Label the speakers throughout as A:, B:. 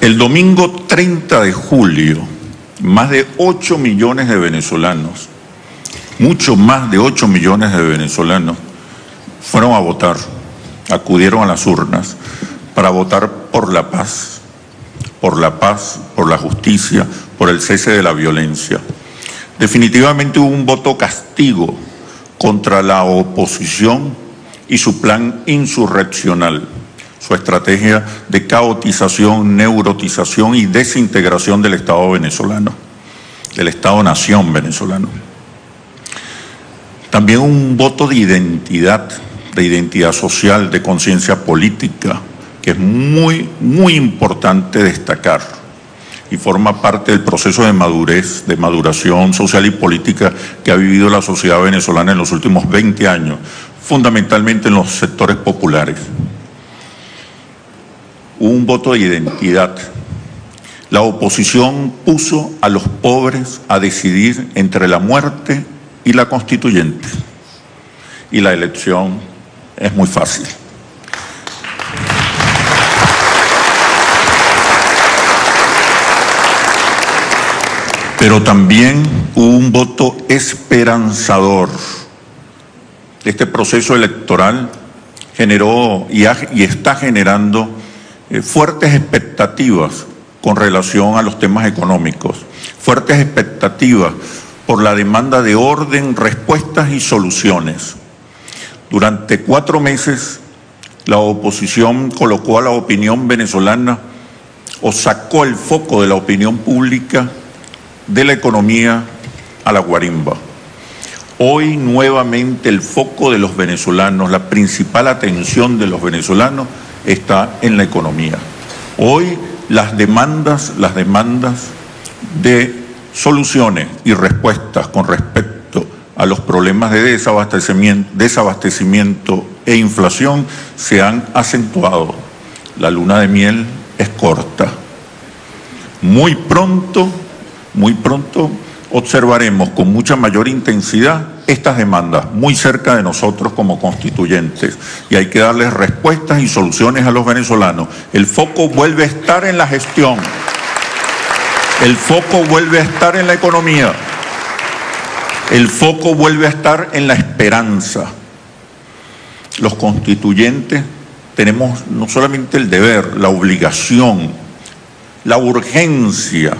A: El domingo 30 de julio, más de 8 millones de venezolanos, mucho más de 8 millones de venezolanos, fueron a votar, acudieron a las urnas para votar por la paz, por la justicia, por el cese de la violencia. Definitivamente hubo un voto castigo contra la oposición y su plan insurreccional, su estrategia de caotización, neurotización y desintegración del Estado venezolano, del Estado-nación venezolano. También un voto de identidad social, de conciencia política, que es muy, muy importante destacar y forma parte del proceso de madurez, de maduración social y política que ha vivido la sociedad venezolana en los últimos 20 años, fundamentalmente en los sectores populares. Un voto de identidad. La oposición puso a los pobres a decidir entre la muerte y la constituyente. Y la elección es muy fácil. Pero también hubo un voto esperanzador. Este proceso electoral generó y está generando fuertes expectativas con relación a los temas económicos, fuertes expectativas por la demanda de orden, respuestas y soluciones. Durante 4 meses, la oposición colocó a la opinión venezolana o sacó el foco de la opinión pública de la economía a la guarimba. Hoy nuevamente el foco de los venezolanos, la principal atención de los venezolanos está en la economía. Hoy las demandas de soluciones y respuestas con respecto a los problemas de desabastecimiento e inflación se han acentuado. La luna de miel es corta. Muy pronto observaremos con mucha mayor intensidad estas demandas muy cerca de nosotros como constituyentes, y hay que darles respuestas y soluciones a los venezolanos. El foco vuelve a estar en la gestión, el foco vuelve a estar en la economía, el foco vuelve a estar en la esperanza. Los constituyentes tenemos no solamente el deber, la obligación, la urgencia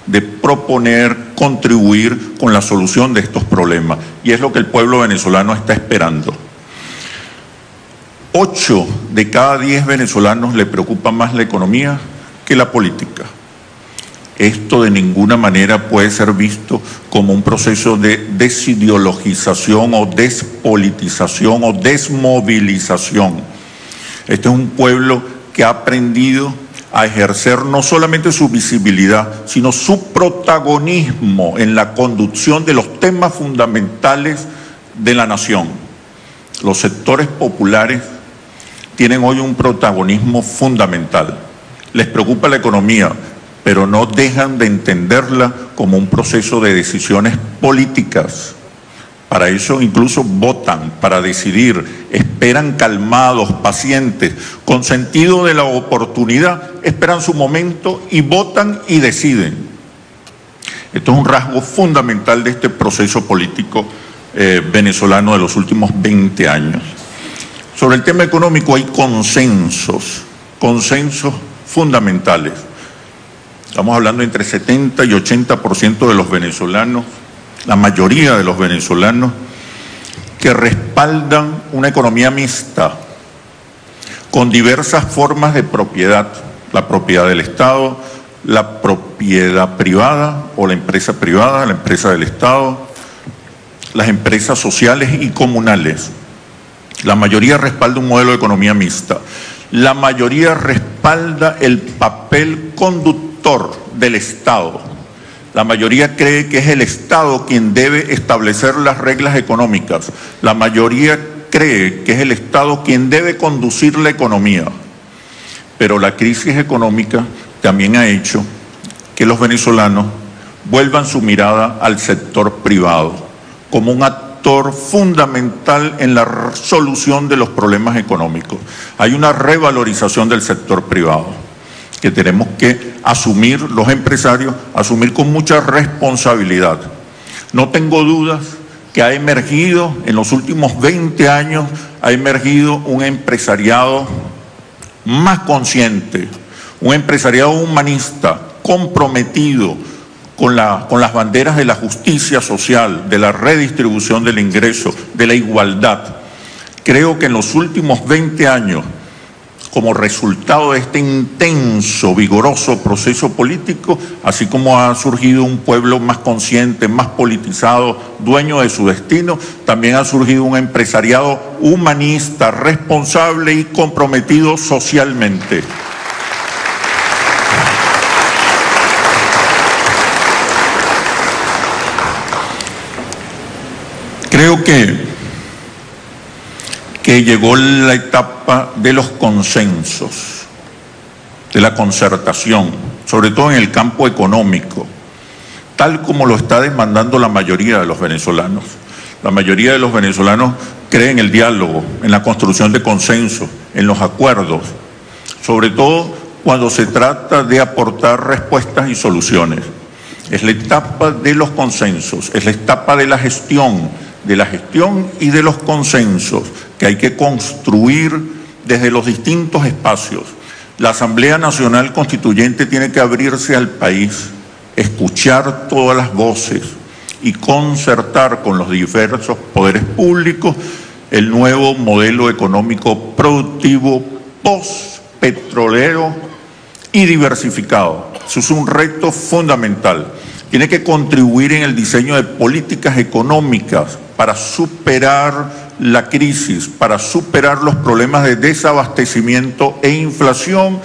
A: de proponer, contribuir con la solución de estos problemas. Y es lo que el pueblo venezolano está esperando. 8 de cada 10 venezolanos le preocupa más la economía que la política. Esto de ninguna manera puede ser visto como un proceso de desideologización o despolitización o desmovilización. Este es un pueblo que ha aprendido a ejercer no solamente su visibilidad, sino su protagonismo en la conducción de los temas fundamentales de la nación. Los sectores populares tienen hoy un protagonismo fundamental. Les preocupa la economía, pero no dejan de entenderla como un proceso de decisiones políticas. Para eso incluso votan, para decidir, esperan calmados, pacientes, con sentido de la oportunidad, esperan su momento y votan y deciden. Esto es un rasgo fundamental de este proceso político venezolano de los últimos 20 años. Sobre el tema económico hay consensos fundamentales. Estamos hablando entre 70 y 80% de los venezolanos, la mayoría de los venezolanos, que respaldan una economía mixta, con diversas formas de propiedad, la propiedad del Estado, la propiedad privada o la empresa privada, la empresa del Estado, las empresas sociales y comunales. La mayoría respalda un modelo de economía mixta. La mayoría respalda el papel conductor del Estado. La mayoría cree que es el Estado quien debe establecer las reglas económicas. La mayoría cree que es el Estado quien debe conducir la economía. Pero la crisis económica también ha hecho que los venezolanos vuelvan su mirada al sector privado como un actor fundamental en la solución de los problemas económicos. Hay una revalorización del sector privado. que tenemos que asumir los empresarios, asumir con mucha responsabilidad. No tengo dudas que ha emergido, en los últimos 20 años, ha emergido un empresariado más consciente, un empresariado humanista, comprometido con las banderas de la justicia social, de la redistribución del ingreso, de la igualdad. Creo que en los últimos 20 años, como resultado de este intenso, vigoroso proceso político, así como ha surgido un pueblo más consciente, más politizado, dueño de su destino, también ha surgido un empresariado humanista, responsable y comprometido socialmente. Creo que llegó la etapa de los consensos, de la concertación, sobre todo en el campo económico, tal como lo está demandando la mayoría de los venezolanos. La mayoría de los venezolanos creen en el diálogo, en la construcción de consensos, en los acuerdos, sobre todo cuando se trata de aportar respuestas y soluciones. Es la etapa de los consensos, es la etapa de la gestión y de los consensos que hay que construir desde los distintos espacios. La Asamblea Nacional Constituyente tiene que abrirse al país, escuchar todas las voces y concertar con los diversos poderes públicos el nuevo modelo económico productivo post-petrolero y diversificado. Eso es un reto fundamental. Tiene que contribuir en el diseño de políticas económicas para superar la crisis, para superar los problemas de desabastecimiento e inflación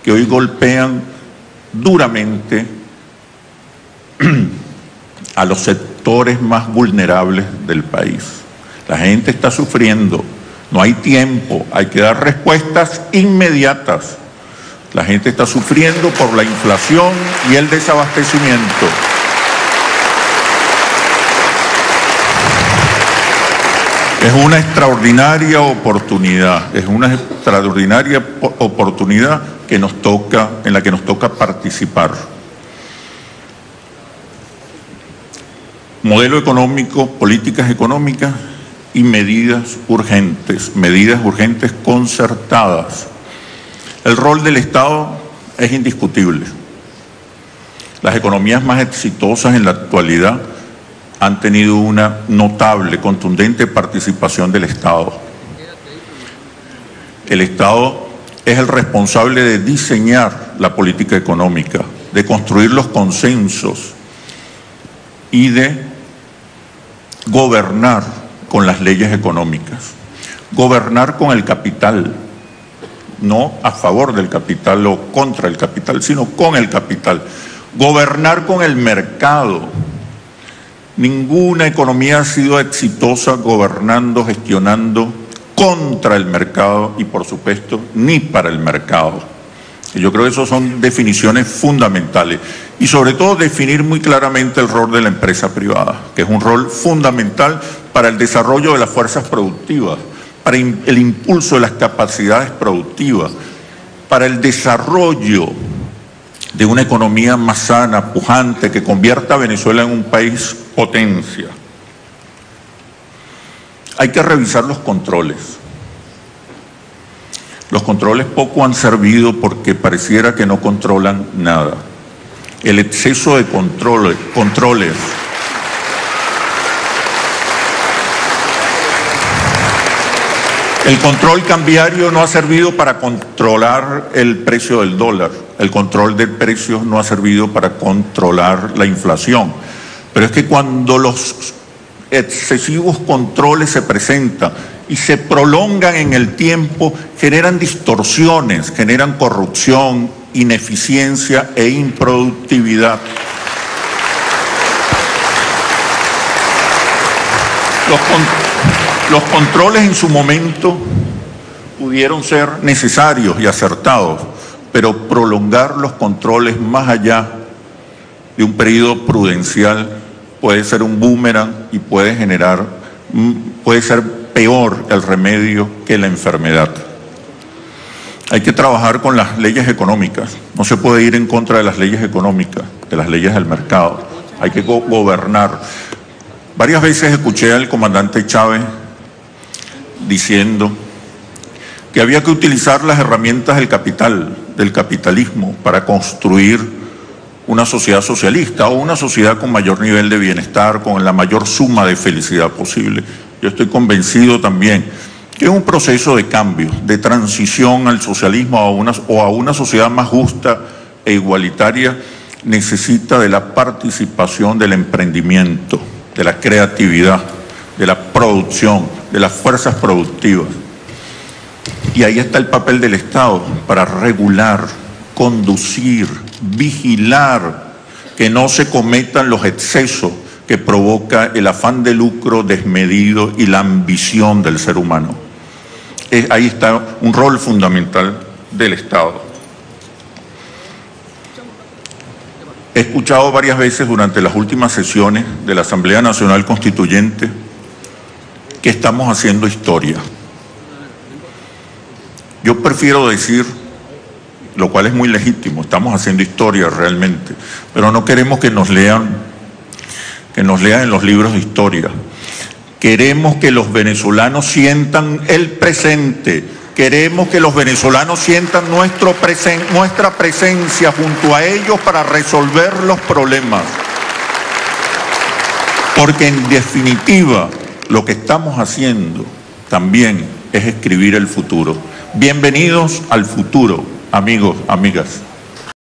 A: que hoy golpean duramente a los sectores más vulnerables del país. La gente está sufriendo, no hay tiempo, hay que dar respuestas inmediatas. La gente está sufriendo por la inflación y el desabastecimiento. Es una extraordinaria oportunidad, en la que nos toca participar. Modelo económico, políticas económicas y medidas urgentes concertadas. El rol del Estado es indiscutible. Las economías más exitosas en la actualidad han tenido una notable, contundente participación del Estado. El Estado es el responsable de diseñar la política económica, de construir los consensos y de gobernar con las leyes económicas. Gobernar con el capital, no a favor del capital o contra el capital, sino con el capital. Gobernar con el mercado. Ninguna economía ha sido exitosa gobernando, gestionando contra el mercado y, por supuesto, ni para el mercado. Y yo creo que esas son definiciones fundamentales. Y sobre todo definir muy claramente el rol de la empresa privada, que es un rol fundamental para el desarrollo de las fuerzas productivas, para el impulso de las capacidades productivas, para el desarrollo de una economía más sana, pujante, que convierta a Venezuela en un país potencia. Hay que revisar los controles. Los controles poco han servido porque pareciera que no controlan nada. El exceso de controles. El control cambiario no ha servido para controlar el precio del dólar. El control de precios no ha servido para controlar la inflación. Pero es que cuando los excesivos controles se presentan y se prolongan en el tiempo, generan distorsiones, generan corrupción, ineficiencia e improductividad. Los controles en su momento pudieron ser necesarios y acertados, pero prolongar los controles más allá de un periodo prudencial puede ser un boomerang y puede ser peor el remedio que la enfermedad. Hay que trabajar con las leyes económicas. No se puede ir en contra de las leyes económicas, de las leyes del mercado. Hay que gobernar. Varias veces escuché al comandante Chávez diciendo que había que utilizar las herramientas del capital, del capitalismo, para construir una sociedad socialista o una sociedad con mayor nivel de bienestar, con la mayor suma de felicidad posible. Yo estoy convencido también que es un proceso de cambio, de transición al socialismo o a una sociedad más justa e igualitaria, necesita de la participación del emprendimiento, de la creatividad, de la producción, de las fuerzas productivas. Y ahí está el papel del Estado para regular, conducir, vigilar que no se cometan los excesos que provoca el afán de lucro desmedido y la ambición del ser humano. Ahí está un rol fundamental del Estado. He escuchado varias veces durante las últimas sesiones de la Asamblea Nacional Constituyente que estamos haciendo historia. Yo prefiero decir, lo cual es muy legítimo, estamos haciendo historia realmente, pero no queremos que nos lean en los libros de historia. Queremos que los venezolanos sientan el presente, queremos que los venezolanos sientan nuestra presencia junto a ellos para resolver los problemas. Porque en definitiva, lo que estamos haciendo también es escribir el futuro. Bienvenidos al futuro, amigos, amigas.